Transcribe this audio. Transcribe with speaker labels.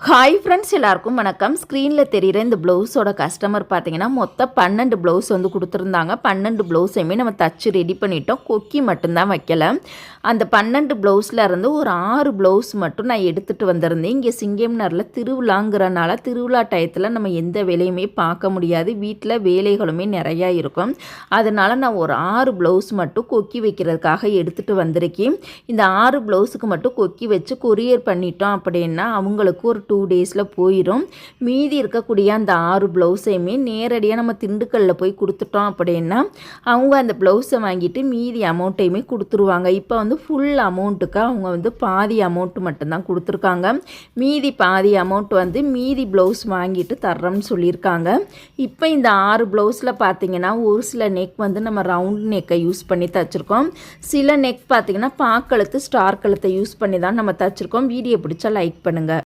Speaker 1: Hi friends, எல்லாருக்கும் வணக்கம். ஸ்க்ரீனில் தெரிகிற இந்த ப்ளவுஸோட கஸ்டமர் பார்த்தீங்கன்னா மொத்தம் 12 ப்ளவுஸ் வந்து கொடுத்துருந்தாங்க. 12 ப்ளவுஸையுமே நம்ம தச்சு ரெடி பண்ணிட்டோம். கொக்கி மட்டும்தான் வைக்கல. அந்த 12 ப்ளவுஸில் இருந்து ஒரு 6 ப்ளவுஸ் மட்டும் நான் எடுத்துகிட்டு வந்திருந்தேன். இங்கே சிங்கம்னரில் திருவிழாங்கிறனால திருவிழா டயத்தில் நம்ம எந்த வேலையுமே பார்க்க முடியாது. வீட்டில் வேலைகளுமே நிறையா இருக்கும். அதனால் நான் ஒரு 6 ப்ளவுஸ் மட்டும் கொக்கி வைக்கிறதுக்காக எடுத்துகிட்டு வந்திருக்கேன். இந்த 6 ப்ளவுஸுக்கு மட்டும் கொக்கி வச்சு கொரியர் பண்ணிட்டோம் அப்படின்னா அவங்களுக்கு ஒரு 2 டேஸில் போயிடும். மீதி இருக்கக்கூடிய அந்த 6 ப்ளவுஸையுமே நேரடியாக நம்ம திண்டுக்கல்லில் போய் கொடுத்துட்டோம் அப்படின்னா அவங்க அந்த ப்ளவுஸை வாங்கிட்டு மீதி அமௌண்ட்டையுமே கொடுத்துருவாங்க. இப்போ வந்து ஃபுல் அமௌண்ட்டுக்கு அவங்க வந்து பாதி அமௌண்ட்டு மட்டும்தான் கொடுத்துருக்காங்க. மீதி பாதி அமௌண்ட் வந்து மீதி ப்ளவுஸ் வாங்கிட்டு தர்றோம்னு சொல்லியிருக்காங்க. இப்போ இந்த 6 ப்ளவுஸில் பார்த்தீங்கன்னா ஒரு சில நெக் வந்து நம்ம ரவுண்ட் நெக்கை யூஸ் பண்ணி தச்சுருக்கோம். சில நெக் பார்த்திங்கன்னா பாக்கழுத்து ஸ்டார் கழுத்தை யூஸ் பண்ணி தான் நம்ம தச்சுருக்கோம். வீடியோ பிடிச்சா லைக் பண்ணுங்கள்.